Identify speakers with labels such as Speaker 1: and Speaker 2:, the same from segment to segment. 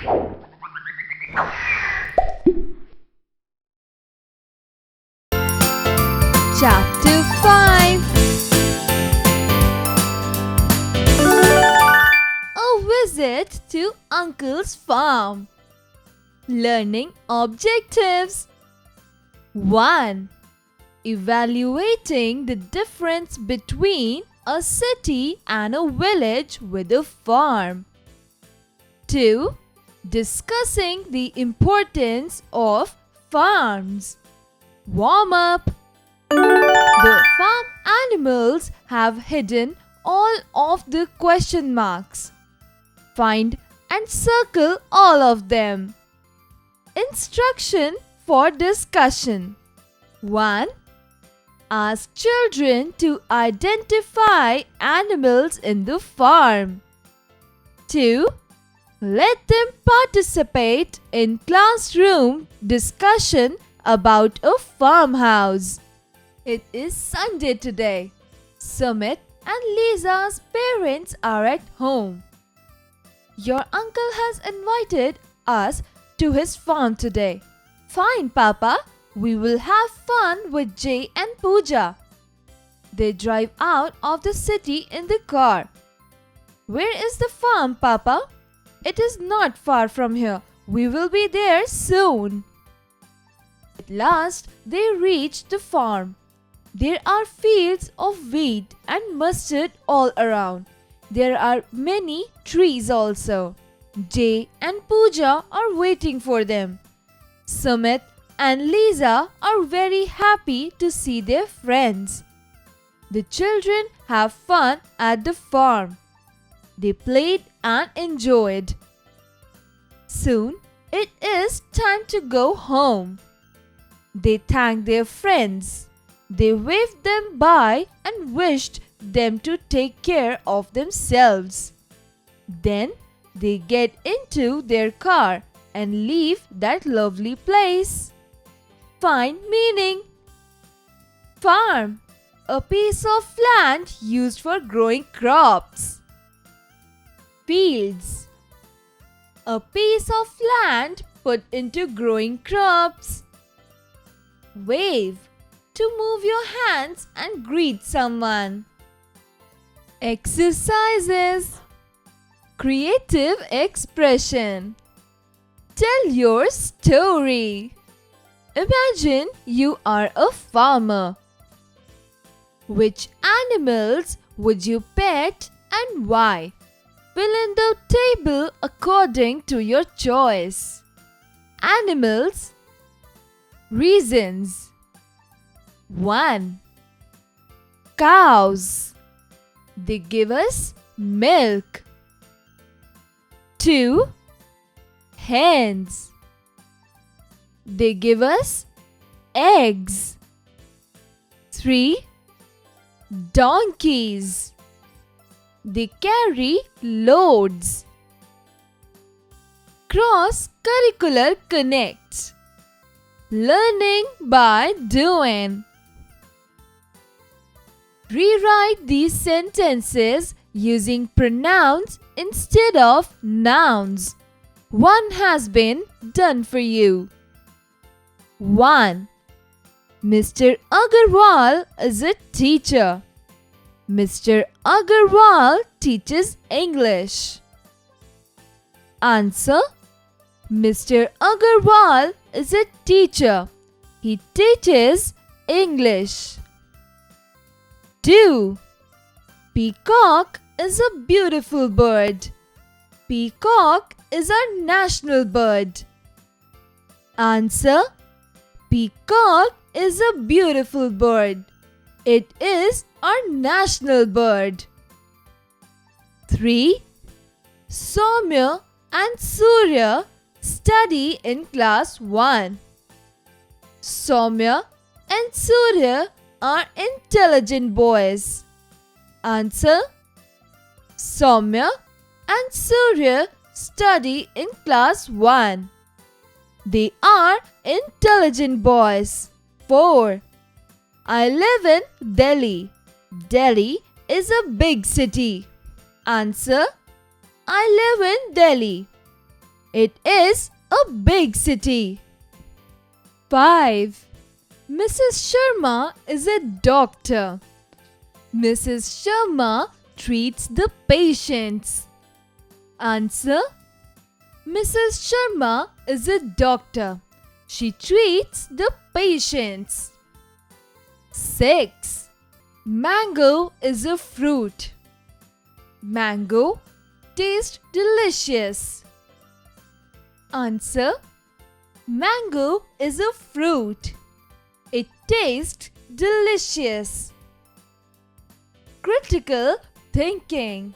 Speaker 1: Chapter 5. A visit to Uncle's farm. Learning objectives. 1. Evaluating the difference between a city and a village with a farm. 2. Discussing the importance of farms. Warm up. The farm animals have hidden all of the question marks. Find and circle all of them. Instruction for discussion. 1. Ask children to identify animals in the farm. 2. Let them participate in classroom discussion about a farmhouse. It is Sunday today. Sumit and Lisa's parents are at home. Your uncle has invited us to his farm today. Fine, Papa. We will have fun with Jay and Pooja. They drive out of the city in the car. Where is the farm, Papa? It is not far from here. We will be there soon. At last, they reached the farm. There are fields of wheat and mustard all around. There are many trees also. Jay and Pooja are waiting for them. Sumit and Lisa are very happy to see their friends. The children have fun at the farm. They played and enjoyed. Soon it is time to go home. They thanked their friends. They waved them bye and wished them to take care of themselves. Then they get into their car and leave that lovely place. Find meaning. Farm, a piece of land used for growing crops. Fields, a piece of land put into growing crops. Wave, to move your hands and greet someone. Exercises. Creative expression. Tell your story. Imagine you are a farmer. Which animals would you pet and why? Fill in the table according to your choice. Animals. Reasons. 1. Cows. They give us milk. 2. Hens. They give us eggs. 3. Donkeys. They carry loads. Cross-curricular connect. Learning by doing. Rewrite these sentences using pronouns instead of nouns. One has been done for you. 1. Mr. Agarwal is a teacher. Mr. Agarwal teaches English. Answer. Mr. Agarwal is a teacher. He teaches English. 2. Peacock is a beautiful bird. Peacock is our national bird. Answer. Peacock is a beautiful bird. It is our national bird. 3. Soumya and Surya study in class 1. Soumya and Surya are intelligent boys. Answer. Soumya and Surya study in class 1. They are intelligent boys. 4. I live in Delhi. Delhi is a big city. Answer. I live in Delhi. It is a big city. 5. Mrs. Sharma is a doctor. Mrs. Sharma treats the patients. Answer: Mrs. Sharma is a doctor. She treats the patients. 6. Mango is a fruit. Mango tastes delicious. Answer: Mango is a fruit. It tastes delicious. Critical thinking.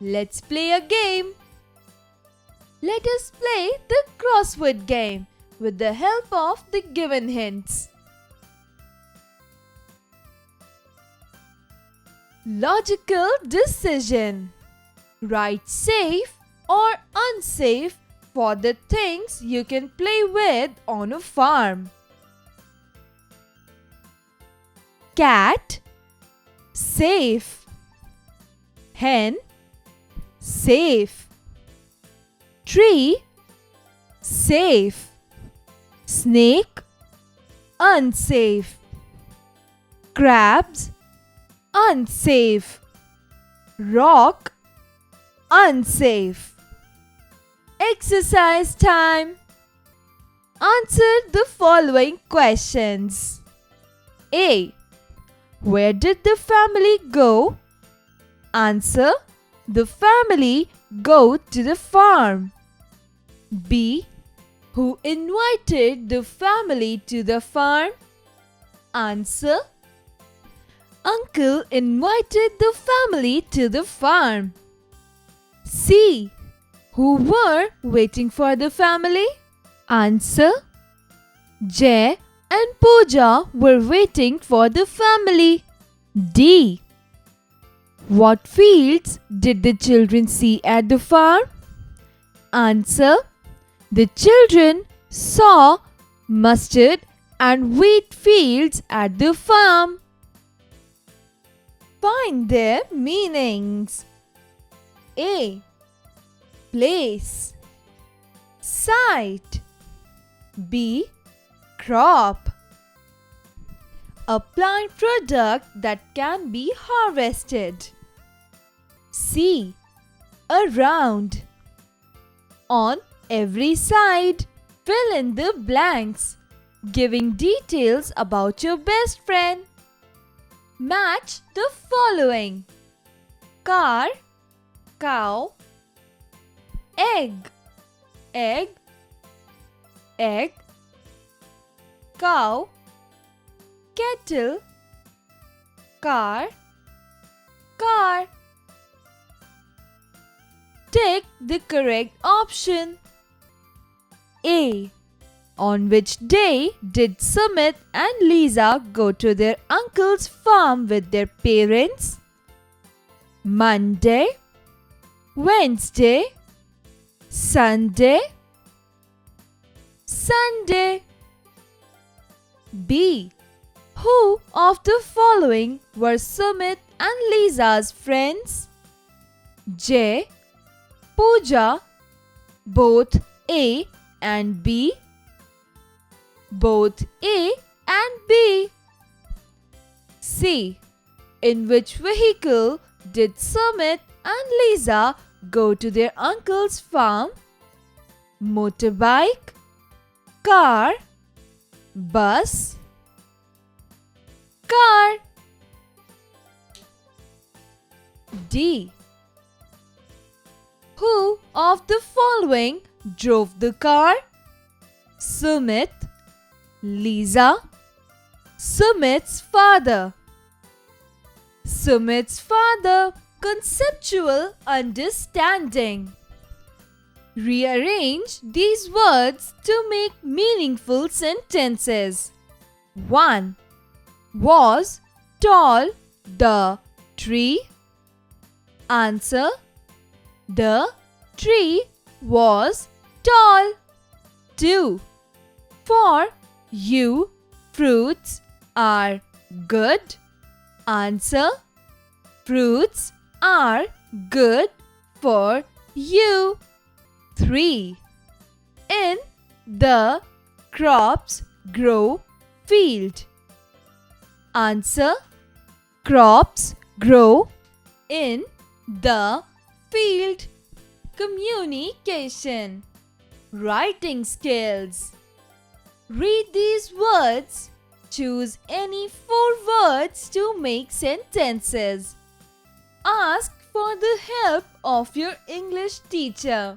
Speaker 1: Let's play a game. Let us play the crossword game with the help of the given hints. Logical decision. Write safe or unsafe for the things you can play with on a farm. Cat, safe. Hen, safe. Tree, safe. Snake, unsafe. Crabs, unsafe. Rock, unsafe. Exercise time. Answer the following questions. A. Where did the family go? Answer: the family go to the farm. B. Who invited the family to the farm? Answer: Uncle invited the family to the farm. C. Who were waiting for the family? Answer: Jay and Pooja were waiting for the family. D. What fields did the children see at the farm? Answer: the children saw mustard and wheat fields at the farm. Find their meanings. A. Place. Site. B. Crop. A plant product that can be harvested. C. Around. On every side. Fill in the blanks, giving details about your best friend. Match the following: car, cow, egg, egg, egg, cow, kettle, car, car. Take the correct option. A. On which day did Sumit and Lisa go to their uncle's farm with their parents? Monday, Wednesday, Sunday, Sunday. B. Who of the following were Sumit and Lisa's friends? J. Pooja, both A and B. Both A and B. C. In which vehicle did Sumit and Lisa go to their uncle's farm? Motorbike, car, bus, car. D. Who of the following drove the car? Sumit, Lisa, Sumit's father. Sumit's father. Conceptual understanding. Rearrange these words to make meaningful sentences. 1. Was tall the tree? Answer: the tree was tall. 2. For you, fruits are good. Answer: fruits are good for you. 3. in the crops grow field. Answer: crops grow in the field. Communication. Writing skills. Read these words. Choose any 4 words to make sentences. Ask for the help of your English teacher.